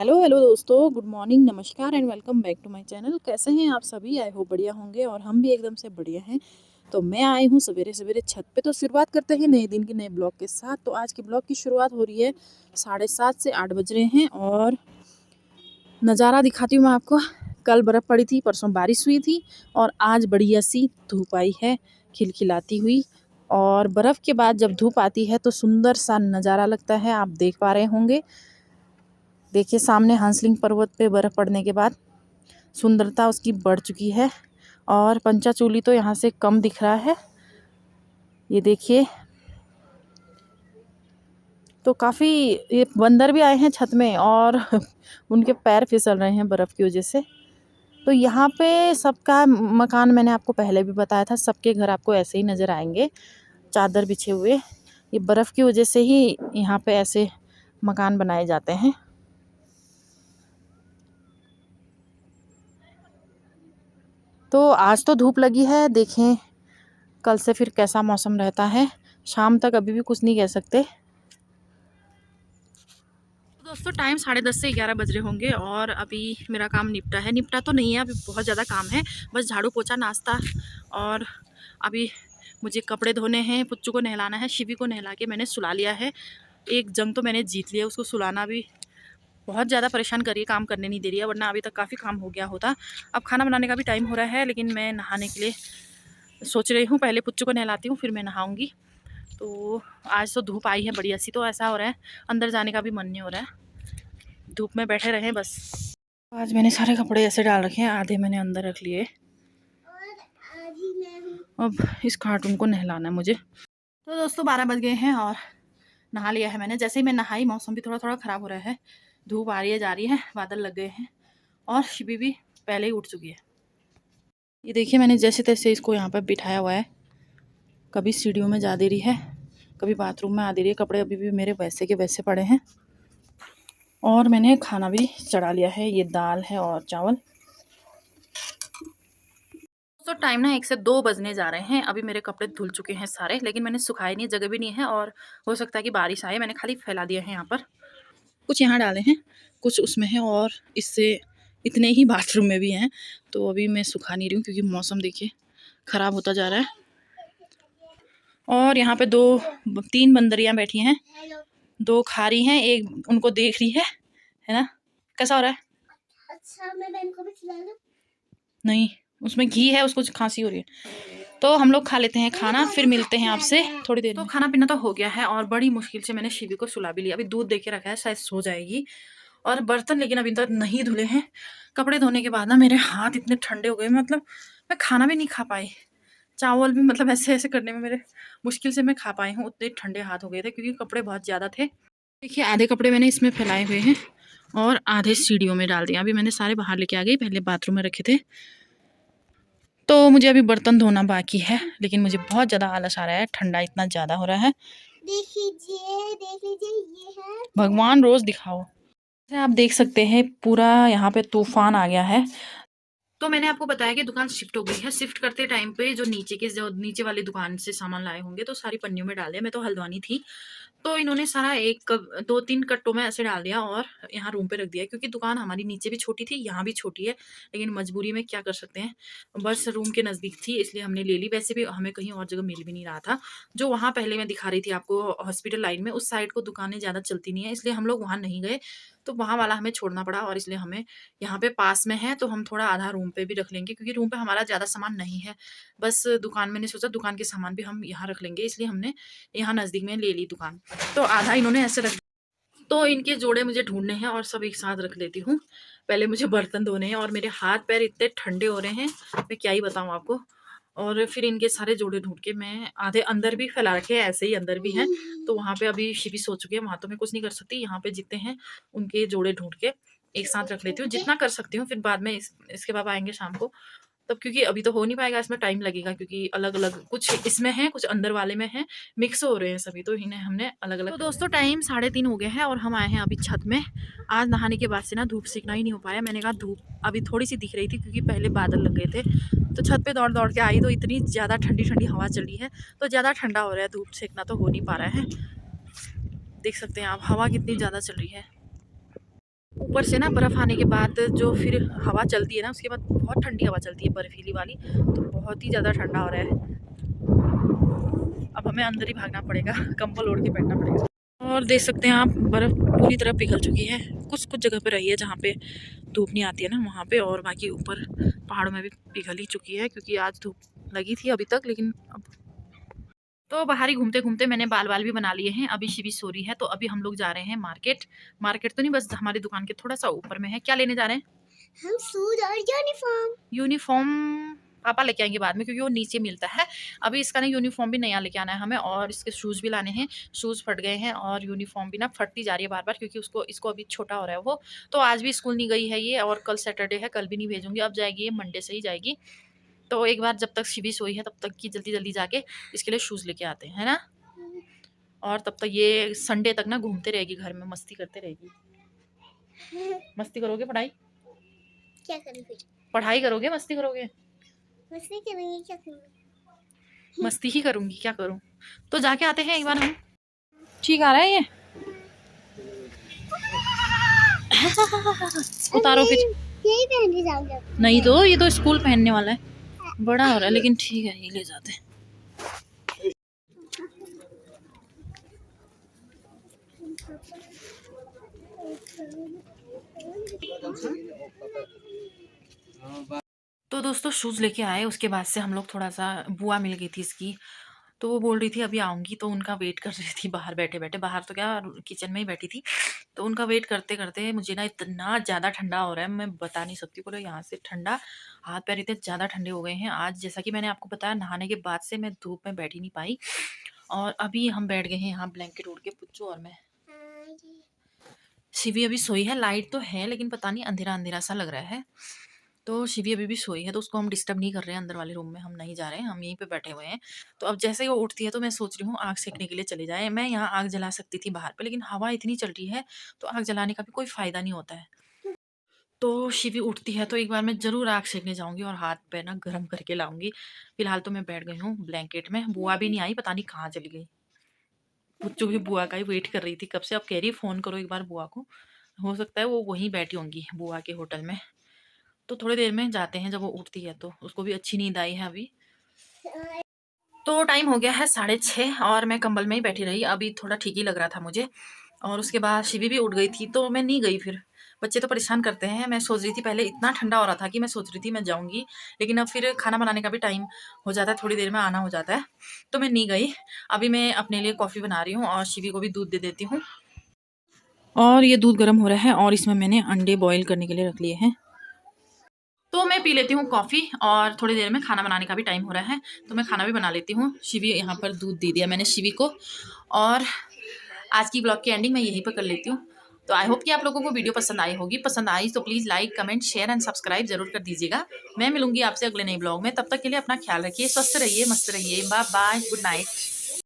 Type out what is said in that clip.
Hello hello दोस्तों, good morning, नमस्कार and welcome back to my channel. कैसे हैं आप सभी? आई होप बढ़िया होंगे और हम भी एकदम से बढ़िया हैं। तो मैं आई हूँ सवेरे सवेरे छत पे। तो शुरुआत करते हैं नए दिन के नए ब्लॉग के साथ। तो आज के ब्लॉग की शुरुआत हो रही है 7:30 से 8 बज रहे हैं और नज़ारा दिखाती हूँ मैं आपको। कल बर्फ़ पड़ी थी, परसों बारिश हुई थी और आज बढ़िया सी धूप आई है खिलखिलाती हुई। और बर्फ़ के बाद जब धूप आती है तो सुंदर सा नज़ारा लगता है, आप देख पा रहे होंगे। देखिए सामने हंसलिंग पर्वत पे बर्फ़ पड़ने के बाद सुंदरता उसकी बढ़ चुकी है और पंचाचूली तो यहाँ से कम दिख रहा है। ये देखिए, तो काफ़ी ये बंदर भी आए हैं छत में और उनके पैर फिसल रहे हैं बर्फ़ की वजह से। तो यहाँ पे सबका मकान, मैंने आपको पहले भी बताया था, सबके घर आपको ऐसे ही नज़र आएंगे, चादर बिछे हुए। ये बर्फ़ की वजह से ही यहाँ पे ऐसे मकान बनाए जाते हैं। तो आज तो धूप लगी है, देखें कल से फिर कैसा मौसम रहता है। शाम तक अभी भी कुछ नहीं कह सकते। तो दोस्तों टाइम 10:30 से 11 बज रहे होंगे और अभी मेरा काम निपटा तो नहीं है, अभी बहुत ज़्यादा काम है। बस झाड़ू पोछा, नाश्ता और अभी मुझे कपड़े धोने हैं, पुच्चू को नहलाना है। शिवी को नहला के मैंने सुला लिया है। एक जंग तो मैंने जीत लिया, उसको सुलाना भी बहुत ज़्यादा परेशान कर रही है, काम करने नहीं दे रही है, वरना अभी तक काफ़ी काम हो गया होता। अब खाना बनाने का भी टाइम हो रहा है, लेकिन मैं नहाने के लिए सोच रही हूँ। पहले पुच्चू को नहलाती हूँ, फिर मैं नहाऊँगी। तो आज तो धूप आई है बढ़िया सी, तो ऐसा हो रहा है अंदर जाने का भी मन नहीं हो रहा है, धूप में बैठे रहें बस। आज मैंने सारे कपड़े ऐसे डाल रखे हैं, आधे मैंने अंदर रख लिए। अब इस कार्टून को नहलाना है मुझे। तो दोस्तों 12 बज गए हैं और नहा लिया है मैंने। जैसे ही मैं नहाई, मौसम भी थोड़ा थोड़ा ख़राब हो रहा है, धूप आ रही है जा रही है, बादल लग गए हैं और शिबी भी पहले ही उठ चुकी है। ये देखिए, मैंने जैसे तैसे इसको यहाँ पर बिठाया हुआ है। कभी सीढ़ियों में जा दे रही है, कभी बाथरूम में आ दे रही है। कपड़े अभी भी मेरे वैसे के वैसे पड़े हैं और मैंने खाना भी चढ़ा लिया है। ये दाल है और चावल। तो टाइम ना 1 से 2 बजने जा रहे हैं। अभी मेरे कपड़े धुल चुके हैं सारे, लेकिन मैंने सुखाए नहीं, जगह भी नहीं है और हो सकता है कि बारिश आए। मैंने खाली फैला दिया है यहाँ पर, कुछ यहाँ डाले हैं, कुछ उसमें हैं और इससे इतने ही बाथरूम में भी हैं। तो अभी मैं सुखा नहीं रही हूँ क्योंकि मौसम देखिए ख़राब होता जा रहा है। और यहाँ पे 2-3 बंदरियाँ बैठी हैं, 2 खा रही हैं, एक उनको देख रही है ना। कैसा हो रहा है? अच्छा, मैं बहन को भी खिला दूं? नहीं, उसमें घी है, उसको खांसी हो रही है। तो हम लोग खा लेते हैं खाना, फिर मिलते हैं आपसे थोड़ी देर में। तो खाना पीना तो हो गया है और बड़ी मुश्किल से मैंने शिवी को सुला भी लिया। अभी दूध दे के रखा है, शायद सो जाएगी। और बर्तन लेकिन अभी तक नहीं धुले हैं। कपड़े धोने के बाद ना मेरे हाथ इतने ठंडे हो गए, मतलब मैं खाना भी नहीं खा पाई। चावल भी मतलब ऐसे ऐसे करने में मेरे मुश्किल से मैं खा पाई हूँ, उतने ठंडे हाथ हो गए थे क्योंकि कपड़े बहुत ज़्यादा थे। देखिए आधे कपड़े मैंने इसमें फैलाए हुए हैं और आधे सीढ़ियों में डाल दिया। अभी मैंने सारे बाहर लेके आ गई, पहले बाथरूम में रखे थे। तो मुझे अभी बर्तन धोना बाकी है, लेकिन मुझे बहुत ज़्यादा आलस आ रहा है, ठंडा इतना ज़्यादा हो रहा है। देख लीजिए ये है। भगवान रोज़ दिखाओ। आप देख सकते हैं पूरा यहाँ पे तूफान आ गया है। तो मैंने आपको बताया कि दुकान शिफ्ट हो गई है। शिफ्ट करते टाइम पे जो नीचे वाली दुकान से सामान लाए होंगे तो सारी पन्नियों में डाल दिया। मैं तो हल्द्वानी थी, तो इन्होंने सारा 2-3 कट्टों में ऐसे डाल दिया और यहाँ रूम पे रख दिया, क्योंकि दुकान हमारी नीचे भी छोटी थी, यहाँ भी छोटी है, लेकिन मजबूरी में क्या कर सकते हैं। बस रूम के नज़दीक थी इसलिए हमने ले ली। वैसे भी हमें कहीं और जगह मिल भी नहीं रहा था। जो वहाँ पहले मैं दिखा रही थी आपको हॉस्पिटल लाइन में, उस साइड को दुकानें ज़्यादा चलती नहीं है, इसलिए हम लोग वहाँ नहीं गए। तो वहाँ वाला हमें छोड़ना पड़ा और इसलिए हमें यहाँ पे पास में है तो हम थोड़ा आधा रूम पे भी रख लेंगे, क्योंकि रूम पे हमारा ज़्यादा सामान नहीं है। बस दुकान, मैंने सोचा दुकान के सामान भी हम यहाँ रख लेंगे, इसलिए हमने यहाँ नज़दीक में ले ली दुकान। तो आधा इन्होंने ऐसे रख, तो इनके जोड़े मुझे ढूंढने हैं और सब एक साथ रख लेती हूँ। पहले मुझे बर्तन धोने हैं और मेरे हाथ पैर इतने ठंडे हो रहे हैं, मैं क्या ही बताऊँ आपको। और फिर इनके सारे जोड़े ढूंढ के, मैं आधे अंदर भी फैला रखे हैं, ऐसे ही अंदर भी हैं। तो वहाँ पे अभी शिवी सो चुके हैं, वहाँ तो मैं कुछ नहीं कर सकती। यहाँ पे जितने हैं उनके जोड़े ढूंढ के एक साथ रख लेती हूँ, जितना कर सकती हूँ। फिर बाद में इसके पापा आएंगे शाम को तब, क्योंकि अभी तो हो नहीं पाएगा, इसमें टाइम लगेगा, क्योंकि अलग अलग कुछ इसमें है, कुछ अंदर वाले में है, मिक्स हो रहे हैं सभी, तो इन्हें हमने अलग अलग। तो दोस्तों टाइम 3:30 हो गए हैं और हम आए हैं अभी छत में। आज नहाने के बाद से ना धूप सेकना ही नहीं हो पाया। मैंने कहा धूप अभी थोड़ी सी दिख रही थी क्योंकि पहले बादल लग गए थे, तो छत पे दौड़ दौड़ के आई तो इतनी ज़्यादा ठंडी ठंडी हवा चल रही है, तो ज़्यादा ठंडा हो रहा है, धूप सेकना तो हो नहीं पा रहा है। देख सकते हैं आप हवा कितनी ज़्यादा चल रही है। ऊपर से ना बर्फ़ आने के बाद जो फिर हवा चलती है ना, उसके बाद बहुत ठंडी हवा चलती है बर्फीली वाली, तो बहुत ही ज़्यादा ठंडा हो रहा है। अब हमें अंदर ही भागना पड़ेगा, कंबल ओढ़ के बैठना पड़ेगा। और देख सकते हैं आप, बर्फ़ पूरी तरह पिघल चुकी है। कुछ कुछ जगह पे रही है जहाँ पे धूप नहीं आती है ना, वहाँ पे, और बाकी ऊपर पहाड़ों में भी पिघल ही चुकी है, क्योंकि आज धूप लगी थी अभी तक, लेकिन अब तो बाहर ही घूमते-घूमते मैंने बाल-वाल भी बना लिए हैं। अभी शिवी सो रही है, तो अभी हम लोग जा रहे हैं मार्केट। मार्केट तो नहीं, बस हमारी दुकान के थोड़ा-सा ऊपर में है। क्या लेने जा रहे हैं? हम शूज और यूनिफॉर्म। यूनिफ़ॉर्म पापा लेके आएँगे बाद में, क्योंकि वो नीचे मिलता है। अभी इसका ना यूनिफ़ॉर्म भी नया लेके आना है हमें, और इसके शूज़ भी लाने हैं। शूज़ फट गए हैं और यूनिफ़ॉर्म भी ना फटती जा रही है बार-बार, क्योंकि इसको अभी छोटा हो रहा है वो। तो आज भी स्कूल नहीं गई है ये, और कल सैटरडे है, कल भी नहीं भेजूँगी। अब जाएगी ये मंडे से ही जाएगी। तो एक बार जब तक शिवी सोई है तब तक की जल्दी-जल्दी जाके इसके लिए शूज़ लेके आते हैं, है ना? और तब तक ये संडे तक ना घूमते रहेगी घर में, मस्ती करते रहेगी। मस्ती करोगे पढ़ाई? क्या करूँ फिर? पढ़ाई करोगे, मस्ती करोगे? मस्ती करूँगी, क्या करूँ? मस्ती ही करूँगी, क्या करूँ? तो जाके आते हैं एक बार हम। ठीक आ रहा है ये? उतारो फिर। यही पहन के जाऊंगा। नहीं तो ये तो स्कूल पहनने वाला है, बड़ा हो रहा है, लेकिन ठीक है, ये ले जाते हैं। तो दोस्तों शूज़ लेके आए, उसके बाद से हम लोग थोड़ा-सा, बुआ मिल गई थी इसकी, तो वो बोल रही थी अभी आऊँगी, तो उनका वेट कर रही थी बाहर बैठे-बैठे, बाहर तो क्या, किचन में ही बैठी थी। तो उनका वेट करते-करते मुझे ना इतना ज़्यादा ठंडा हो रहा है, मैं बता नहीं सकती, पूरा यहाँ से ठंडा, हाथ-पैर इतने ज़्यादा ठंडे हो गए हैं। आज जैसा कि मैंने आपको बताया, नहाने के बाद से मैं धूप में बैठ ही नहीं पाई, और अभी हम बैठ गए हैं यहाँ ब्लैंकेट ओढ़ के, पुच्चू और मैं। शिवी अभी सोई है, लाइट तो है, लेकिन पता नहीं अंधेरा-अंधेरा सा लग रहा है। तो शिवी अभी भी सोई है, तो उसको हम डिस्टर्ब नहीं कर रहे हैं, अंदर वाले रूम में हम नहीं जा रहे हैं, हम यहीं पे बैठे हुए हैं। तो अब जैसे ही वो उठती है, तो मैं सोच रही हूँ आग सेकने के लिए चले जाएँ। मैं यहाँ आग जला सकती थी बाहर पे, लेकिन हवा इतनी चल रही है, तो आग जलाने का भी कोई फ़ायदा नहीं होता है। तो शिवी उठती है तो एक बार मैं ज़रूर आग सेकने जाऊँगी और हाथ-पैर ना गरम करके लाऊँगी। फ़िलहाल तो मैं बैठ गई हूँ ब्लैंकेट में, बुआ भी नहीं आई, पता नहीं कहाँ चली गई। पुच्चू भी बुआ का ही वेट कर रही थी कब से, अब कह रही है फ़ोन करो एक बार बुआ को। हो सकता है वो वहीं बैठी होंगी बुआ के होटल में। तो थोड़ी देर में जाते हैं, जब वो उठती है तो, उसको भी अच्छी नींद आई है अभी। तो टाइम हो गया है 6:30, और मैं कंबल में ही बैठी रही, अभी थोड़ा ठीक ही लग रहा था मुझे। और उसके बाद शिवी भी उठ गई थी, तो मैं नहीं गई फिर। बच्चे तो परेशान करते हैं, मैं सोच रही थी, पहले इतना ठंडा हो रहा था कि मैं सोच रही थी मैं जाऊँगी, लेकिन अब फिर खाना बनाने का भी टाइम हो जाता है, थोड़ी देर में आना हो जाता है, तो मैं नहीं गई। अभी मैं अपने लिए कॉफ़ी बना रही हूँ और शिवी को भी दूध दे देती हूँ। और ये दूध गर्म हो रहा है, और इसमें मैंने अंडे बॉयल करने के लिए रख लिए हैं। तो मैं पी लेती हूँ कॉफ़ी, और थोड़ी देर में खाना बनाने का भी टाइम हो रहा है, तो मैं खाना भी बना लेती हूँ। शिवी यहाँ पर दूध दे दिया मैंने शिवी को, और आज की ब्लॉग की एंडिंग मैं यहीं पर कर लेती हूँ। तो आई होप कि आप लोगों को वीडियो पसंद आई होगी। पसंद आई तो please like, comment, share and subscribe ज़रूर कर दीजिएगा। मैं मिलूँगी आपसे अगले नए ब्लॉग में, तब तक के लिए अपना ख्याल रखिए, स्वस्थ रहिए, मस्त रहिए। Bye bye, good night.